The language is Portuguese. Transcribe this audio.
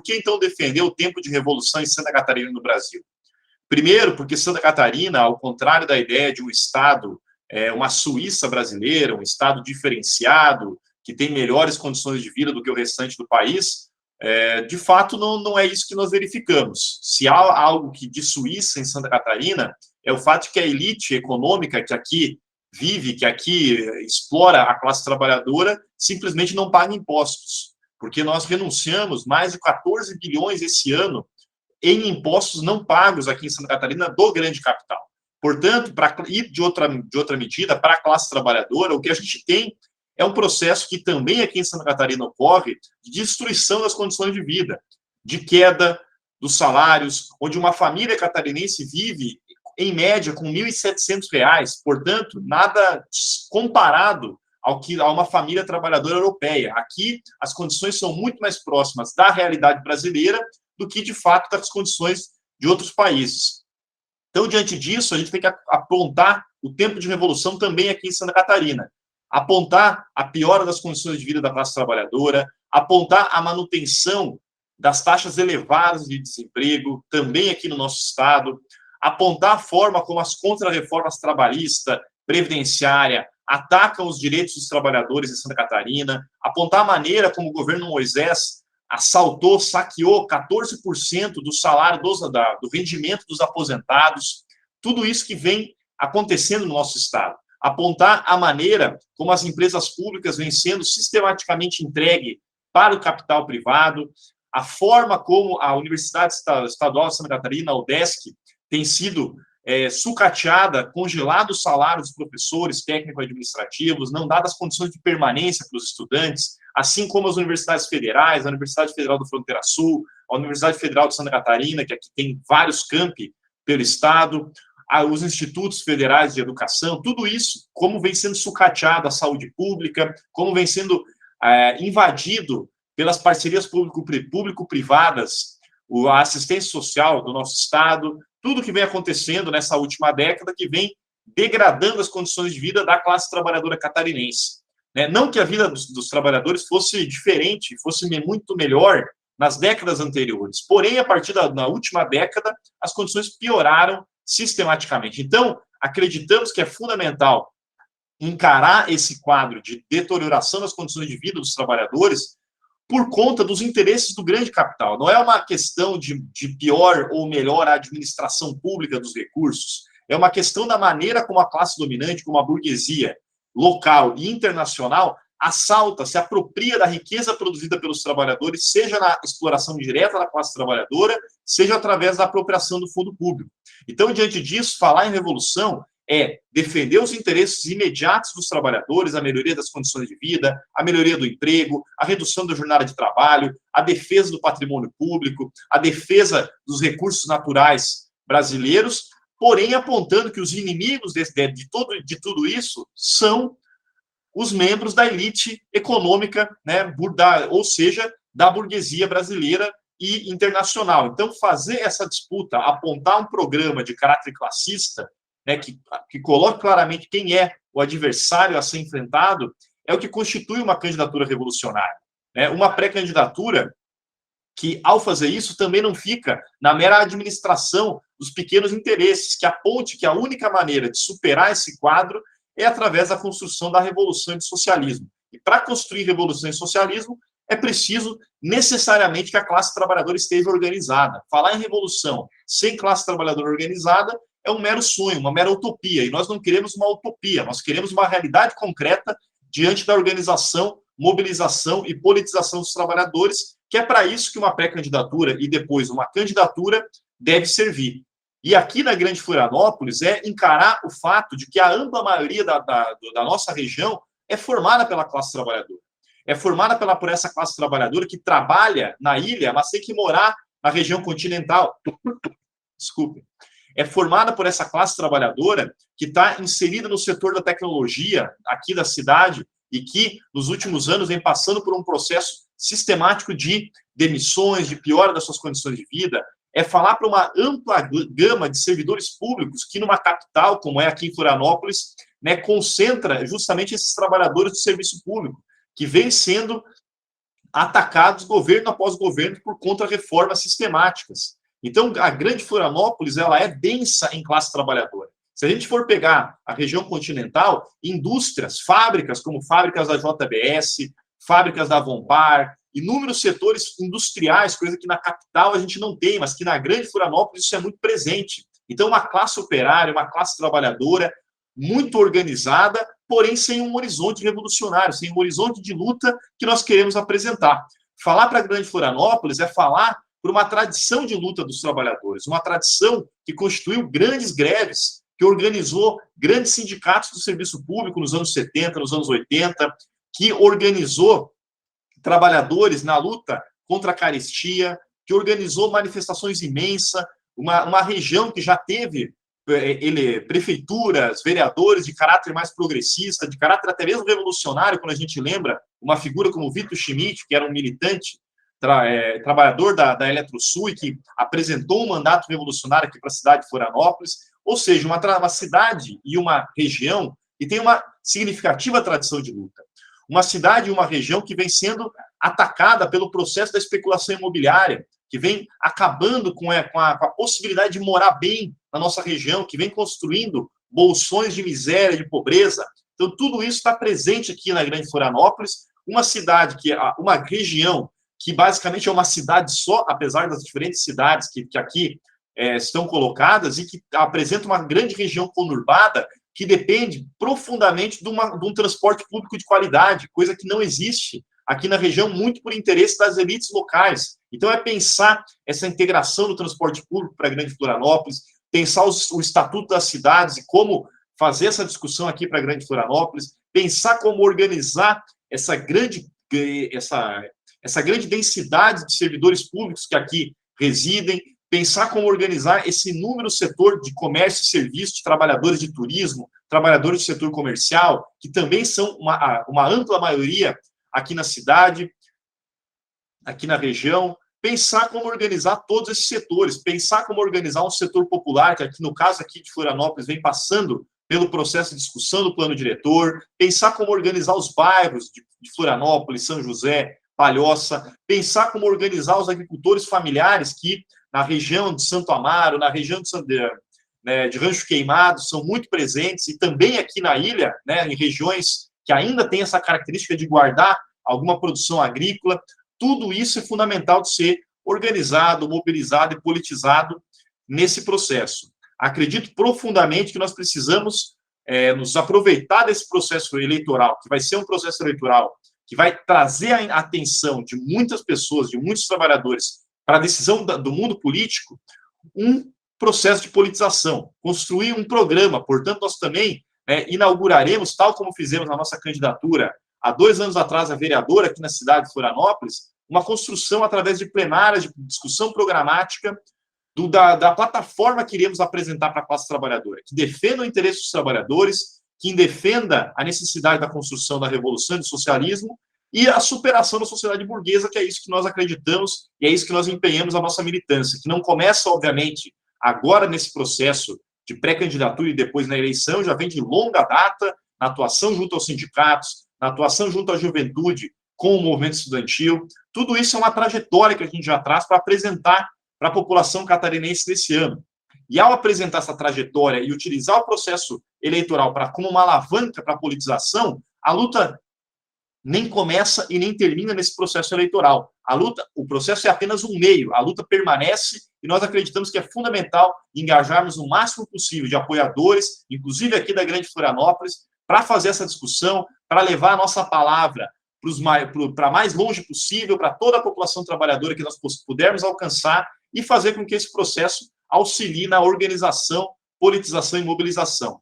que, então, defender o tempo de revolução em Santa Catarina e no Brasil? Primeiro, porque Santa Catarina, ao contrário da ideia de um Estado, uma Suíça brasileira, um Estado diferenciado, que tem melhores condições de vida do que o restante do país, de fato, não é isso que nós verificamos. Se há algo que de Suíça em Santa Catarina, é o fato de que a elite econômica que aqui vive, que aqui explora a classe trabalhadora, simplesmente não paga impostos, porque nós renunciamos mais de 14 bilhões esse ano em impostos não pagos aqui em Santa Catarina do grande capital. Portanto, para ir de outra medida, para a classe trabalhadora, o que a gente tem é um processo que também aqui em Santa Catarina ocorre de destruição das condições de vida, de queda dos salários, onde uma família catarinense vive, em média, com R$ 1.700, portanto, nada comparado ao que a uma família trabalhadora europeia. Aqui, as condições são muito mais próximas da realidade brasileira do que, de fato, das condições de outros países. Então, diante disso, a gente tem que apontar o tempo de revolução também aqui em Santa Catarina. Apontar a piora das condições de vida da classe trabalhadora, apontar a manutenção das taxas elevadas de desemprego, também aqui no nosso estado, apontar a forma como as contra-reformas trabalhista, previdenciária, atacam os direitos dos trabalhadores em Santa Catarina, apontar a maneira como o governo Moisés assaltou, saqueou 14% do salário, do rendimento dos aposentados, tudo isso que vem acontecendo no nosso estado. Apontar a maneira como as empresas públicas vêm sendo sistematicamente entregues para o capital privado, a forma como a Universidade Estadual de Santa Catarina, a UDESC, tem sido sucateada, congelado os salários dos professores técnico-administrativos, não dadas condições de permanência para os estudantes, assim como as universidades federais, a Universidade Federal do Fronteira Sul, a Universidade Federal de Santa Catarina, que aqui tem vários campi pelo estado, os institutos federais de educação, tudo isso, como vem sendo sucateado a saúde pública, como vem sendo invadido pelas parcerias público-privadas, a assistência social do nosso estado, tudo que vem acontecendo nessa última década que vem degradando as condições de vida da classe trabalhadora catarinense. Não que a vida dos trabalhadores fosse diferente, fosse muito melhor nas décadas anteriores, porém, a partir da última década, as condições pioraram sistematicamente. Então, acreditamos que é fundamental encarar esse quadro de deterioração das condições de vida dos trabalhadores por conta dos interesses do grande capital. Não é uma questão de pior ou melhor administração pública dos recursos, é uma questão da maneira como a classe dominante, como a burguesia local e internacional assalta, se apropria da riqueza produzida pelos trabalhadores, seja na exploração direta da classe trabalhadora, seja através da apropriação do fundo público. Então, diante disso, falar em revolução é defender os interesses imediatos dos trabalhadores, a melhoria das condições de vida, a melhoria do emprego, a redução da jornada de trabalho, a defesa do patrimônio público, a defesa dos recursos naturais brasileiros, porém apontando que os inimigos de tudo isso são os membros da elite econômica, ou seja, da burguesia brasileira e internacional. Então, fazer essa disputa, apontar um programa de caráter classista, que coloque claramente quem é o adversário a ser enfrentado, é o que constitui uma candidatura revolucionária. Uma pré-candidatura que, ao fazer isso, também não fica na mera administração dos pequenos interesses, que aponte que a única maneira de superar esse quadro é através da construção da revolução e do socialismo. E para construir revolução e socialismo, é preciso necessariamente que a classe trabalhadora esteja organizada. Falar em revolução sem classe trabalhadora organizada é um mero sonho, uma mera utopia, e nós não queremos uma utopia, nós queremos uma realidade concreta diante da organização, mobilização e politização dos trabalhadores, que é para isso que uma pré-candidatura e depois uma candidatura deve servir. E aqui na Grande Florianópolis é encarar o fato de que a ampla maioria da nossa região é formada pela classe trabalhadora. É formada por essa classe trabalhadora que trabalha na ilha, mas tem que morar na região continental. Desculpe. É formada por essa classe trabalhadora que está inserida no setor da tecnologia aqui da cidade e que, nos últimos anos, vem passando por um processo sistemático de demissões, de piora das suas condições de vida. É falar para uma ampla gama de servidores públicos que, numa capital, como é aqui em Florianópolis, concentra justamente esses trabalhadores do serviço público, que vem sendo atacados governo após governo por contra-reformas sistemáticas. Então, a Grande Florianópolis, ela é densa em classe trabalhadora. Se a gente for pegar a região continental, indústrias, fábricas, como fábricas da JBS, fábricas da Vompar, inúmeros setores industriais, coisa que na capital a gente não tem, mas que na Grande Florianópolis isso é muito presente. Então, uma classe operária, uma classe trabalhadora muito organizada, porém sem um horizonte revolucionário, sem um horizonte de luta que nós queremos apresentar. Falar para a Grande Florianópolis é falar por uma tradição de luta dos trabalhadores, uma tradição que constituiu grandes greves, que organizou grandes sindicatos do serviço público nos anos 70, nos anos 80, que organizou trabalhadores na luta contra a carestia, que organizou manifestações imensas, uma região que já teve prefeituras, vereadores de caráter mais progressista, de caráter até mesmo revolucionário, quando a gente lembra uma figura como Vitor Schmidt, que era um militante, trabalhador da Eletrosul, e que apresentou um mandato revolucionário aqui para a cidade de Florianópolis, ou seja, uma cidade e uma região que tem uma significativa tradição de luta. Uma cidade e uma região que vem sendo atacada pelo processo da especulação imobiliária, que vem acabando com a possibilidade de morar bem na nossa região, que vem construindo bolsões de miséria, de pobreza. Então, tudo isso está presente aqui na Grande Florianópolis, uma cidade, uma região que basicamente é uma cidade só, apesar das diferentes cidades que aqui estão colocadas, e que apresenta uma grande região conurbada que depende profundamente de um transporte público de qualidade, coisa que não existe aqui na região, muito por interesse das elites locais. Então, é pensar essa integração do transporte público para a Grande Florianópolis, pensar o Estatuto das Cidades e como fazer essa discussão aqui para a Grande Florianópolis, pensar como organizar essa grande densidade de servidores públicos que aqui residem, pensar como organizar esse inúmero setor de comércio e serviço, de trabalhadores de turismo, trabalhadores do setor comercial, que também são uma ampla maioria aqui na cidade, aqui na região, pensar como organizar todos esses setores, pensar como organizar um setor popular, que aqui, no caso aqui de Florianópolis, vem passando pelo processo de discussão do plano diretor, pensar como organizar os bairros de Florianópolis, São José, Palhoça, pensar como organizar os agricultores familiares que na região de Santo Amaro, na região de Rancho Queimado, são muito presentes, e também aqui na ilha, em regiões que ainda têm essa característica de guardar alguma produção agrícola. Tudo isso é fundamental de ser organizado, mobilizado e politizado nesse processo. Acredito profundamente que nós precisamos nos aproveitar desse processo eleitoral, que vai ser um processo eleitoral que vai trazer a atenção de muitas pessoas, de muitos trabalhadores, para a decisão do mundo político, um processo de politização, construir um programa. Portanto, nós também inauguraremos, tal como fizemos na nossa candidatura há 2 anos atrás, a vereadora aqui na cidade de Florianópolis, uma construção através de plenárias, de discussão programática, da plataforma que iremos apresentar para a classe trabalhadora, que defenda o interesse dos trabalhadores, que defenda a necessidade da construção da revolução e do socialismo, e a superação da sociedade burguesa, que é isso que nós acreditamos e é isso que nós empenhamos a nossa militância, que não começa, obviamente, agora nesse processo de pré-candidatura e depois na eleição, já vem de longa data, na atuação junto aos sindicatos, na atuação junto à juventude, com o movimento estudantil. Tudo isso é uma trajetória que a gente já traz para apresentar para a população catarinense desse ano. E ao apresentar essa trajetória e utilizar o processo eleitoral como uma alavanca para a politização, a luta nem começa e nem termina nesse processo eleitoral. O processo é apenas um meio, a luta permanece, e nós acreditamos que é fundamental engajarmos o máximo possível de apoiadores, inclusive aqui da Grande Florianópolis, para fazer essa discussão, para levar a nossa palavra para mais longe possível, para toda a população trabalhadora que nós pudermos alcançar, e fazer com que esse processo auxilie na organização, politização e mobilização.